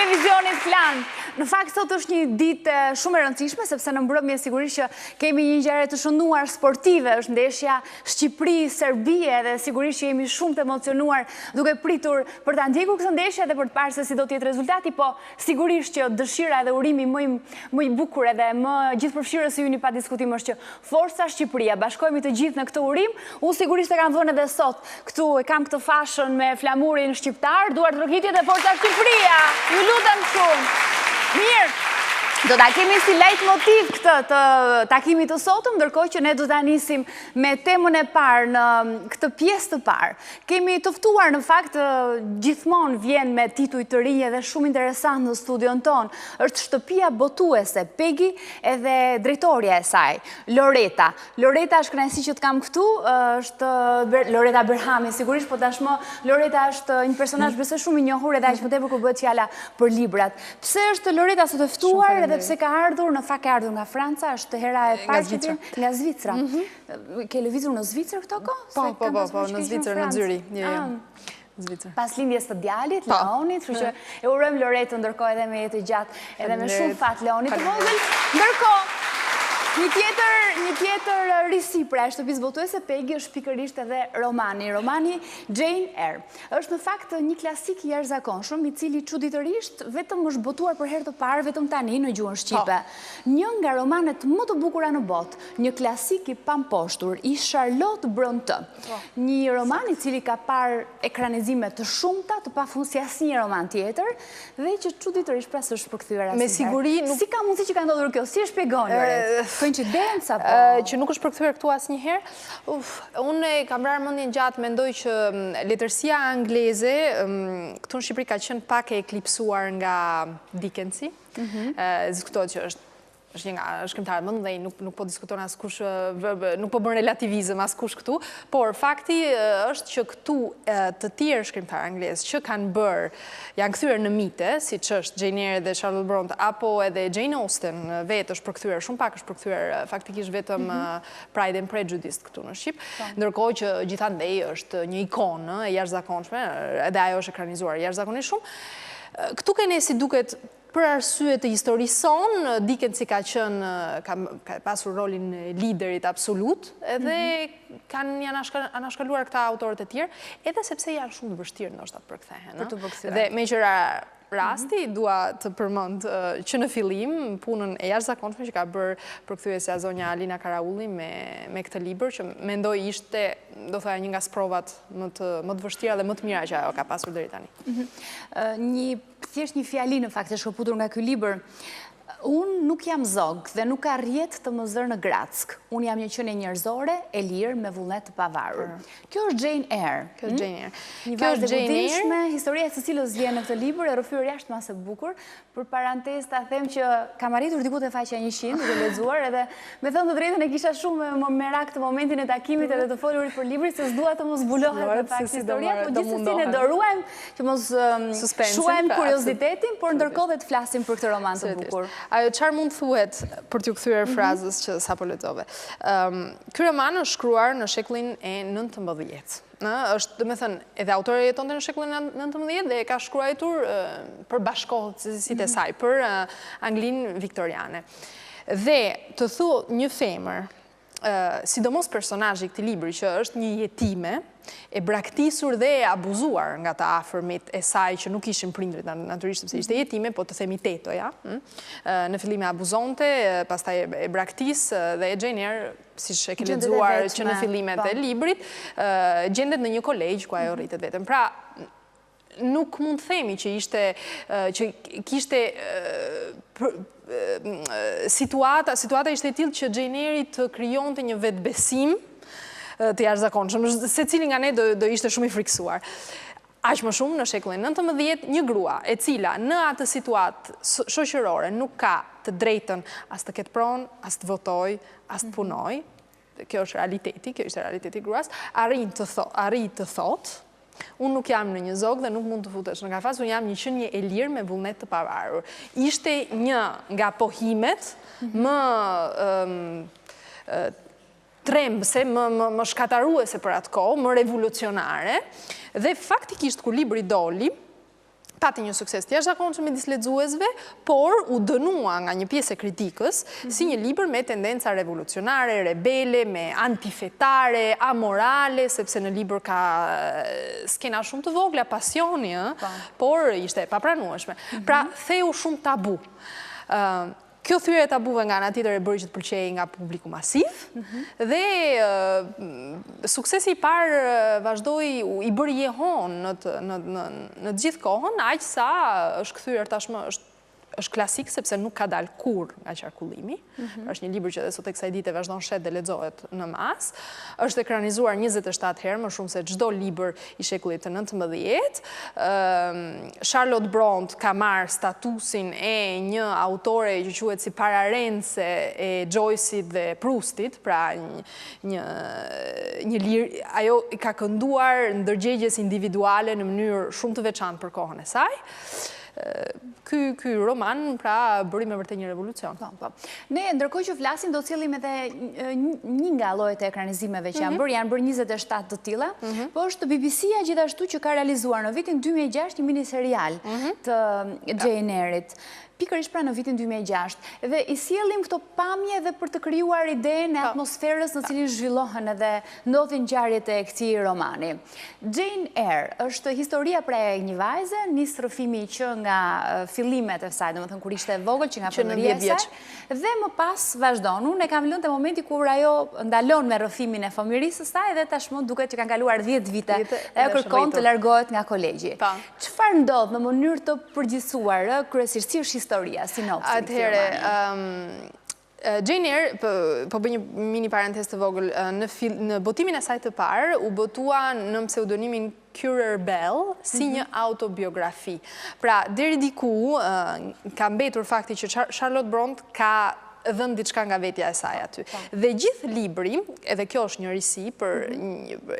televizionit Klan. Në fakt, sot është një ditë shumë e rëndësishme, sepse në mbrëmje sigurisht që kemi një ngjarje të shënduar sportive, është ndeshja Shqipëri-Serbia dhe sigurisht që jemi shumë të emocionuar duke pritur për ta ndjekur këtë ndeshje dhe për të parë se si do të jetë rezultati, po sigurisht që dëshira dhe urimi më i bukur edhe më gjithëpërfshirës i juni pa diskutim është që Forca Shqipëria, bashkohemi të gjithë në këtë urim. Unë sigurisht e kam vënë edhe sot këtu, e kam këtë fashën me flamurin shqiptar, Duart Rokitje dhe Forca Shqipëria. Ju lutem shumë. Mirë, do ta kemi si leitmotiv këtë të takimit të sotëm, ndërkohë që ne do ta nisim me temën e parë në këtë pjesë të parë. Kemi të ftuar, në fakt, gjithmonë vjen me tituj të rinj dhe shumë interesant në studion ton. Është shtëpia botuese Pegi edhe drejtoria e saj, Loreta. Loreta është kënaqësi që të kam këtu, është Loreta Berhami, sigurisht, po tashmë Loreta është një personazh besoj shumë i njohur edhe aq më tepër kur bëhet fjala për librat. Pse është Loreta sot e ftuar edhe pse ka ardhur, në fakt ka ardhur nga Franca, është hera e parë që nga Zvicra. Ke lëvizur në Zvicër këto kohë? Po, në Zvicër, në Zyri. Pas lindjes të djalit, Leonit, kështu që e urojmë Loretën ndërkohë edhe me jetë gjatë, edhe me shumë fat Leonit të vogël. Ndërkohë, një tjetër risi pra e shtëpisë botuese Pegi është pikërisht edhe romani Jane Eyre. Është në fakt një klasik i jashtëzakonshëm, i cili çuditërisht vetëm është botuar për herë të parë vetëm tani në gjuhën shqipe. Një nga romanet më të bukura në botë, një klasik i pamposhtur i Charlotte Brontë. Një roman i cili ka parë ekranizime të shumta, të pafundsi asnjë roman tjetër, dhe që çuditërisht pra s'është përkthyer asnjëherë. Me siguri si ka mundësi që ka ndodhur kjo? Si e shpjegon? Koincidenca, po? Që nuk është përkthyer këtu asnjëherë. Unë kam vrarë mendjen gjatë, mendoj që letërsia angleze këtu në Shqipëri ka qenë pak e eklipsuar nga Dickensi. Diskutohet që është një nga shkrimtarët më të mëdhenj, nuk po diskuton askush, nuk po bën relativizëm askush këtu, por fakti është që këtu të tjerë shkrimtarë anglezë që kanë bërë, janë kthyer në mite, siç është Jane Eyre dhe Charlotte Brontë, apo edhe Jane Austen vetë është përkthyer, shumë pak është përkthyer faktikisht vetëm Pride and Prejudice këtu në Shqip, ndërkohë që gjithandej është një ikonë e jashtëzakonshme, edhe ajo është ekranizuar jashtëzakonisht shumë. Këtu keni si duket për arsye të historisë sonë, Dickensi ka pasur rolin liderit absolut, edhe janë anashkaluar këta autorët e tjerë, edhe sepse janë shumë të vështirë ndoshta të përkthehen. Dhe me qëra rasti, dua të përmend që në fillim punën e jashtëzakonshme që ka bërë përkthyesja zonja Alina Karaulli me këtë libër, që mendoj ishte, do thoya, një nga sprovat më të vështira dhe më të mira që ajo ka pasur deri tani. Thjesht një fjali në fakt e shkëputur nga ky libër. Unë nuk jam zog dhe nuk arjet të më zërë në Grack. Unë jam një qenie njerëzore, e lirë, me vullnet të pavarur. Kjo është Jane Eyre. Kjo është Jane Eyre. Një vajzë e budimshme, historia e së cilës vjen në këtë libër, e rrëfyer jashtëmase bukur. Për parantezë ta them që kam arritur diku te faqja 100 duke lexuar, edhe me thënë të drejtën e kisha shumë merak të momentin e takimit edhe të folurit për librin, se s'dua të mos zbulohet në fakt historia, por gjithsesi ne do ruajmë që mos shuajmë kuriozitetin, por ndërkohë dhe të flasim për këtë roman të bukur. Ajo çfarë mund thuhet për t'ju kthyer frazës që sapo lexove. Ky roman është shkruar në shekullin e 19. Është, domethënë, edhe autori jetonte në shekullin e 19 dhe e ka shkruar për bashkëkohësitë e saj, për Anglinë viktoriane. Dhe të thuaj një femër, sidomos personazhi i këtij libri që është një jetime, e braktisur dhe e abuzuar nga të afërmit e saj që nuk ishin prindrit natyrisht sepse ishte jetime, po të themi tetoja. Në fillim e abuzonte, pastaj e braktis dhe e Jane Eyre, siç e ke lexuar që në fillimet e librit, gjendet në një kolegj ku ajo rritet vetëm. Pra, nuk mund të themi që kishte situata ishte e tillë që Jane Eyre të krijonte një vetbesim të jashtëzakonshëm, secili nga ne do ishte shumë i frikësuar. Aq më shumë në shekullin 19, një grua e cila në atë situatë shoqërore nuk ka të drejtën as të ketë pronë, as të votojë, as të punojë. Kjo është realiteti, kjo ishte realiteti i gruas, arrin të thotë, unë nuk jam në një zog dhe nuk mund të futesh në kafaz, unë jam një qenie e lirë me vullnet të pavarur. Ishte një nga pohimet më trembëse, më shkataruese për atë kohë, më revolucionare, dhe faktikisht kur libri doli, pati një sukses të jashtëzakonshëm midis lexuesve, por u dënua nga një pjesë e kritikës si një libër me tendenca revolucionare, rebele, me antifetare, amorale, sepse në libër ka skena shumë të vogla, pasioni, por ishte e papranueshme. Pra, theu shumë tabu. Kjo thyrje e tabuve nga ana tjetër e bëri që të pëlqejë nga publiku masiv dhe suksesi i parë vazhdoi i bëri jehon në gjithë kohën, aq sa është kthyer tashmë është klasik sepse nuk ka dalë kurrë nga qarkullimi. Është një libër që edhe sot e kësaj dite vazhdon shet dhe lexohet në mas. Është ekranizuar 27 herë, më shumë se çdo libër i shekullit të 19. Charlotte Brontë ka marrë statusin e një autore që quhet si pararense e Joyce-it dhe Proustit, pra ajo i ka kënduar ndërgjegjes individuale në mënyrë shumë të veçantë për kohën e saj. Ky roman pra bëri me vërtet një revolucion. Ne ndërkohë që flasim do të sjellim edhe një nga llojet e ekranizimeve që janë bërë 27 të tilla, po është BBC-ja gjithashtu që ka realizuar në vitin 2006 një miniserial të Jane Eyre-it. Pikërisht pra në vitin 2006. Dhe i sjellim këto pamje dhe për të krijuar idenë e atmosferës në cilin zhvillohen edhe ndodhin ngjarjet e këtij romani. Jane Eyre është historia pra e një vajze, nis rrëfimi që nga fillimet e saj, domethënë kur ishte e vogël që nga fëmijëria e saj, dhe më pas vazhdon. Unë e kam lënë te momenti kur ajo ndalon me rrëfimin e fëmijërisë së saj dhe tashmë duket që kanë kaluar 10 vite e kërkon të largohet nga kolegji. Çfarë ndodh në mënyrë të përgjithësuar, kryesisht historia, sinopsi? Atëherë, Jane Eyre, po bëj një mini parantez të vogël, në botimin e saj të parë, u botua në pseudonimin Currer Bell si një autobiografi. Pra, deri diku ka mbetur fakti që Charlotte Brontë ka dhënë diçka nga vetja e saj aty. Dhe gjithë libri, edhe kjo është një risi,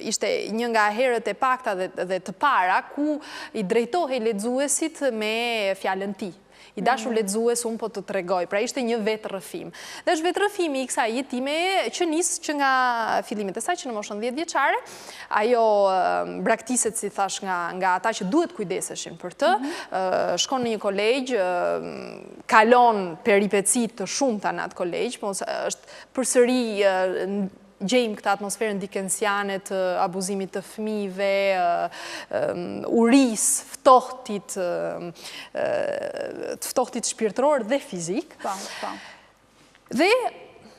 ishte një nga herët e pakta dhe të para ku i drejtohej lexuesit me fjalën ti. I dashur lexues unë po të tregoj, pra ishte një vetë rrëfim. Dhe është vetë rrëfimi i kësaj jetime që nis që nga fillimet e saj, që në moshën 10 vjeçare, ajo braktiset, si thash, nga ata që duhet kujdeseshin për të, shkon në një kolegj, kalon peripeci të shumta në atë kolegj, po është përsëri gjejmë këtë atmosferën dikensiane të abuzimit të fëmijëve, urisë, ftohtit shpirtëror dhe fizik. Dhe,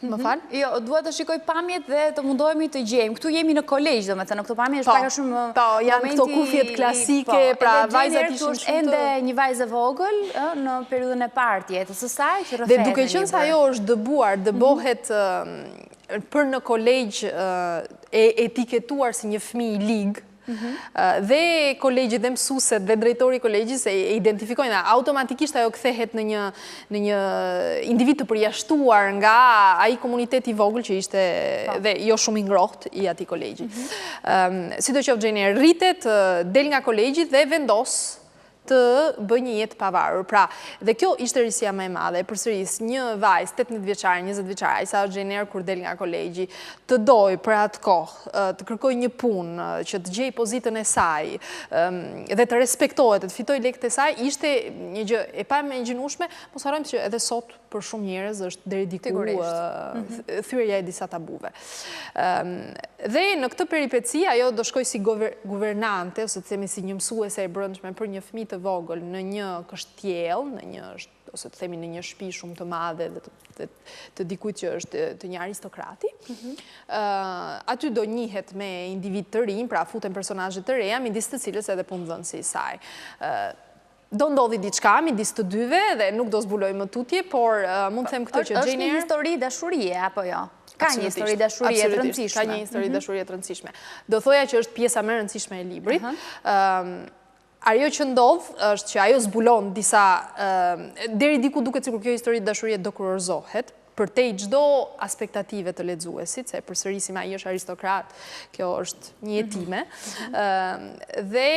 më falë? Jo, duhet të shikoj pamjet dhe të mundohemi të gjejmë. Këtu jemi në kolegj, domethënë, në këto pamje është pak a shumë momenti... janë këto kufjet klasike, pra vajzat ishin shumë të... Ende një vajzë vogël në periudhën e parë të jetës së saj, që rrëfehet. Dhe duke qenë se ajo është dëbohet për në kolegj e etiketuar si një fëmijë i ligë, dhe kolegjit dhe mësuesit dhe drejtori i kolegjit e identifikojnë, automatikisht ajo kthehet në një individ të përjashtuar nga ai komuniteti i vogël që ishte dhe jo shumë i ngrohtë i atij kolegji. Sidoqoftë Jane Eyre rritet, del nga kolegji dhe vendos të bëj një jetë pavarur. Pra, dhe kjo ishte risia më e madhe, përsëris një vajzë 18 vjeçare, 20 vjeçare, ai sa Jane Eyre kur del nga kolegji, të doj për atë kohë, të kërkoj një punë, që të gjej pozitën e saj, dhe të respektohet, të fitoj lekët e saj, ishte një gjë e pa imagjinueshme, mos harrojmë që edhe sot për shumë njerëz është deri diku thyrja e disa tabuve. Dhe në këtë peripeci ajo do shkoj si guvernante, ose të themi si një mësuese e brendshme për një fëmijë të vogël në një kështjell, ose të themi në një shtëpi shumë të madhe dhe të dikujt që është të një aristokrati. Aty do njihet me individ të rinj, pra futen personazhe të reja, midis të cilës edhe punëdhënësi i saj. Do ndodhi diçka midis të dyve dhe nuk do zbuloj më tutje, por mund të them këtë që Jane Eyre... Është një histori dashurie, apo jo? Ka një histori dashurie të rëndësishme. Ka një histori dashurie të rëndësishme. Do thoja që është pjesa më e rëndësishme e librit. Ajo që ndodh është që ajo zbulon disa... Deri diku duket sikur kjo histori dashurie do kurorzohet, përtej çdo aspektative të lexuesit, se përsërisim ai është aristokrat, kjo është një jetime. Dhe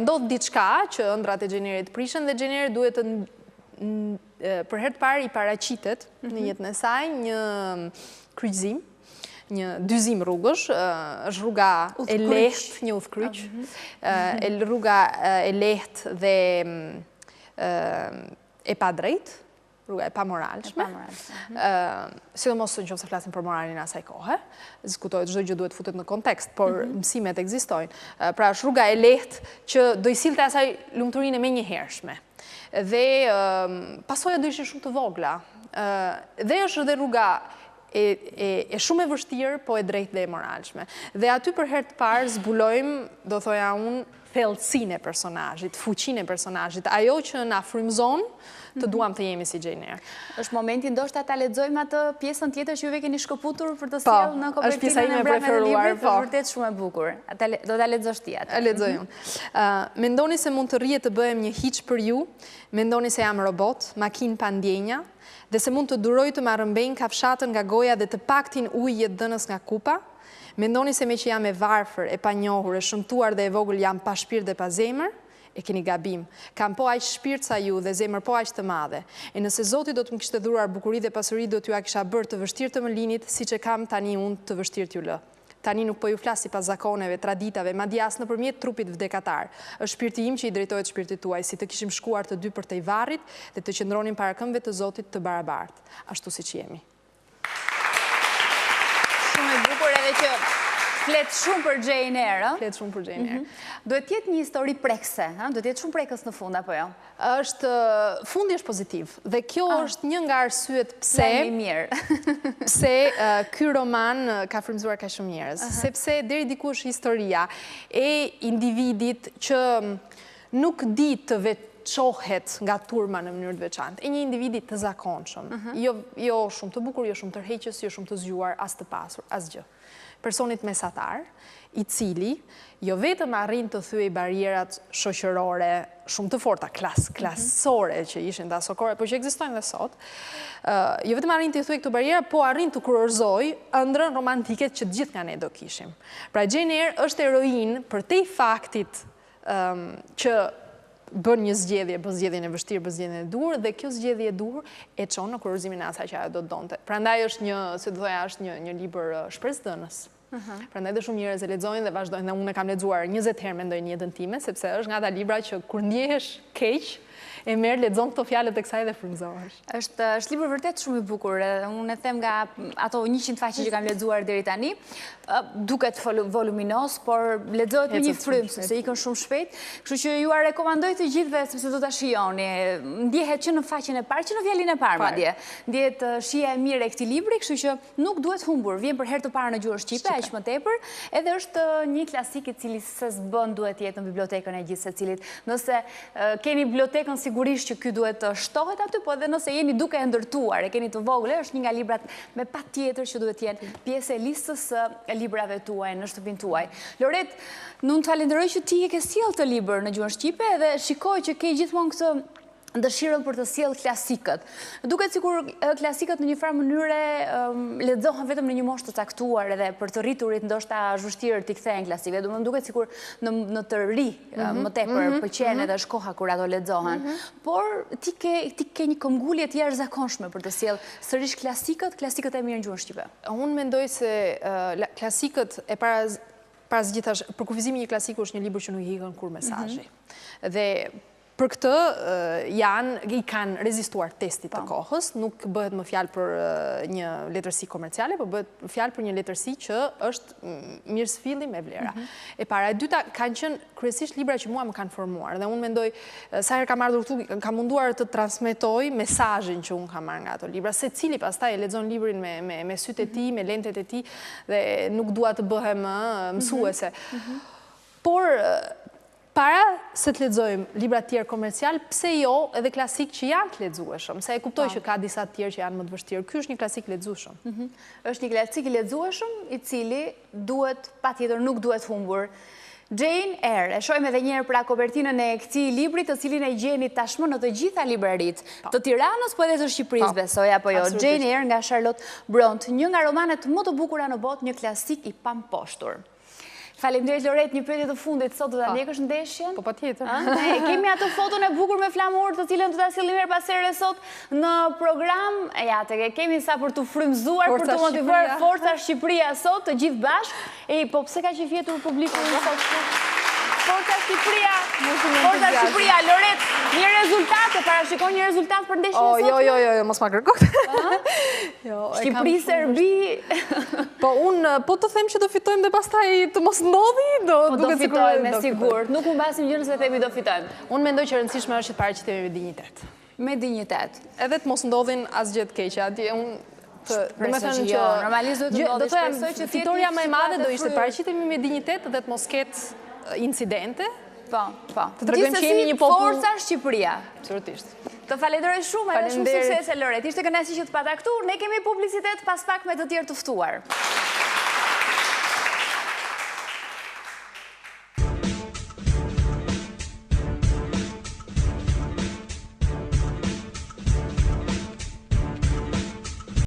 ndodh diçka që ëndrat e Jane Eyre të prishen dhe Jane Eyre duhet të për herë të parë i paraqitet në jetën e saj një kryqëzim, një dyzim rrugësh, është rruga e lehtë, një udhkryq, rruga e lehtë dhe e pa drejtë, rruga e pa moralshme. Sidomos nëse flasim për moralin e asaj kohe, diskutohet çdo gjë duhet futet në kontekst, por mësimet ekzistojnë. Pra është rruga e lehtë që do i sillte asaj lumturinë e menjëhershme. Dhe pasojat do ishin shumë të vogla. Dhe është edhe rruga e shumë e vështirë, po e drejtë dhe e moralshme. Dhe aty për herë të parë zbulojmë, do thoja unë, thellësinë e personazhit, fuqinë e personazhit, ajo që na frymëzon të duam të jemi si Jane Eyre. Është momenti ndoshta ta lexojmë atë pjesën tjetër që juve keni shkëputur për të sjellë në kopertinën e mbrëmje të librit, është vërtet shumë e bukur. Do ta lexosh ti atë. E lexoj unë. Mendoni se mund të rrihet të bëhem një hiç për ju, mendoni se jam robot, makinë pa ndjenja, dhe se mund të duroj të marrëmbejnë kafshatën nga goja dhe të paktin ujë jetë dënës nga kupa? Mendoni se me që jam e varfër, e panjohur, e shëmtuar dhe e vogël jam pa shpirt dhe pa zemër? E keni gabim. Kam po aq shpirt sa ju dhe zemër po aq të madhe. E nëse Zoti do të më kishte dhuruar bukuri dhe pasuri, do t'ju a kisha bërë të vështirë të më linit, siç e kam tani unë të vështirë t'ju lë. Tani nuk po ju flas sipas zakoneve, traditave, madje as nëpërmjet trupit vdekatar. Është shpirti im që i drejtohet shpirtit tuaj, si të kishim shkuar të dy për te i varrit dhe të qëndronim para këmbëve të Zotit të barabartë, ashtu siç jemi. Shumë e bukur edhe që flet shumë për Jane Eyre, Flet shumë për Jane Eyre. Duhet jetë një histori prekse, duhet jetë shumë prekës në fund, apo jo? Fundi është pozitiv, dhe kjo është një nga arsyet pse ky roman ka frymëzuar kaq shumë njerëz, sepse deri diku është historia e individit që nuk di të veçohet nga turma në mënyrë të veçantë, e një individi të zakonshëm, jo shumë të bukur, jo shumë tërheqës, jo shumë të zgjuar, as të pasur, asgjë. Personit mesatar, i cili jo vetëm arrin të thyej barierat shoqërore shumë të forta, klasore që ishin dhe asokore, por që ekzistojnë dhe sot, jo vetëm arrin të thyej këto bariera, po arrin të kurorëzoj ëndrrën romantike që të gjithë nga ne do kishim. Pra Jane Eyre është eroinë për te faktit që bën një zgjedhje, bën zgjedhjen e vështirë, bën zgjedhjen e dur, dhe kjo zgjedhje e dur e çon në kurorëzimin e asaj që ajo do të donte. Prandaj është një, si do thoya, është një libër shpresdënës. Prandaj dhe shumë njerëz e lexojnë dhe vazhdojnë, dhe unë e kam lexuar 20 herë mendoj në jetën time, sepse është nga ata libra që kur ndjehesh keq, e merr lexon këto fjalët e kësaj dhe frymëzohesh. Është libër vërtet shumë i bukur. Unë e them nga ato 100 faqe që kam lexuar deri tani, duket voluminos, por lexohet me një frymë, sepse ikën shumë shpejt. Kështu që ju rekomandoj të gjithëve sepse do ta shijoni. Ndjehet që në faqen e parë, që në fjalën e parë madje. Ndjehet shija e mirë e këtij libri, kështu që nuk duhet humbur. Vjen për herë të parë në gjuhën shqipe, aq më tepër, edhe është një klasik i cili s'bën duhet jetë në bibliotekën e gjithë secilit. Nëse keni bibliotekën sigurisht që ky duhet të shtohet aty, po edhe nëse jeni duke e ndërtuar, e keni të vogël, është një nga librat me patjetër që duhet jenë pjesë e listës së librave tuaj në shtëpinë tuaj. Loret, unë të falenderoj që ti e ke sjellë të libër në gjuhën shqipe dhe shikoj që ke gjithmonë këtë dëshirën për të sjellë klasikët. Duket sikur klasikët në një farë mënyre lexohen vetëm në një moshë të caktuar edhe për të rriturit ndoshta është vështirë t'i kthehen klasikëve. Do më duket sikur në të ri më tepër pëlqen edhe është koha kur ato lexohen. Por ti ke një këmbgulje të jashtëzakonshme për të sjellë sërish klasikët e mirë në gjuhën shqipe. Unë mendoj se klasikët e para gjithash, për kufizimi një klasiku është një libër që nuk i ikën kur mesazhi. Dhe për këtë i kanë rezistuar testit të kohës, nuk bëhet më fjalë për një letërsi komerciale, po bëhet fjalë për një letërsi që është mirësfilli me vlera. E para, e dyta kanë qenë kryesisht libra që mua më kanë formuar, dhe unë mendoj sa herë kam ardhur këtu, kam munduar të transmetoj mesazhin që unë kam marrë nga ato libra, secili pastaj e lexon librin me sytë e tij, me lentet e tij, dhe nuk dua të bëhem mësuese. Por para se të lexojmë libra të tjerë komercial, pse jo edhe klasik që janë të lexueshëm, se e kuptoj që ka disa të tjerë që janë më të vështirë. Ky është një klasik lexueshëm. Është një klasik i lexueshëm i cili duhet patjetër nuk duhet humbur. Jane Eyre, e shohim edhe një herë pra kopertinën e këtij libri, të cilin e gjeni tashmë në të gjitha libraritë të Tiranës, po edhe të Shqipërisë, besoj apo jo. Jane Eyre nga Charlotte Brontë, një nga romanet më të bukura në botë, një klasik i pamposhtur. Faleminderit Loret, një pyetje të fundit, sot do ta ndjekësh ndeshjen? Po patjetër. Kemi atë foton e bukur me flamur të cilën do ta sillim her pas here sot në program. Ja, kemi sa për të frymëzuar, për të motivuar Forca Shqipëria sot të gjithë bashkë. Po pse ka që fjetur publiku sot? Forca Shqipëria, Loret, një rezultat, e parashikon një rezultat për ndeshjen e sot? Jo, mos ma kërkot. Shqipëri-Serbi. Po unë, po të them që do fitojmë dhe pastaj të mos ndodhi, do fitojmë me sigurt. Nuk u mbasim gjë nëse themi do fitojmë. Unë mendoj që rëndësishme është që të paraqitemi me dinjitet. Me dinjitet. Edhe të mos ndodhin asgjë të keqe. Atje unë Normalisht do të ndodhi, shpresoj që fitoria më e madhe do ishte të paraqitemi me dinjitet dhe të mos ketë incidente. Po. Të tregojmë që jemi një popull. Forca Shqipëria. Absolutisht. Të falenderoj shumë, edhe shumë suksese Loret. Ishte kënaqësi që të pata këtu. Ne kemi publicitet, pas pak me të tjerë të ftuar.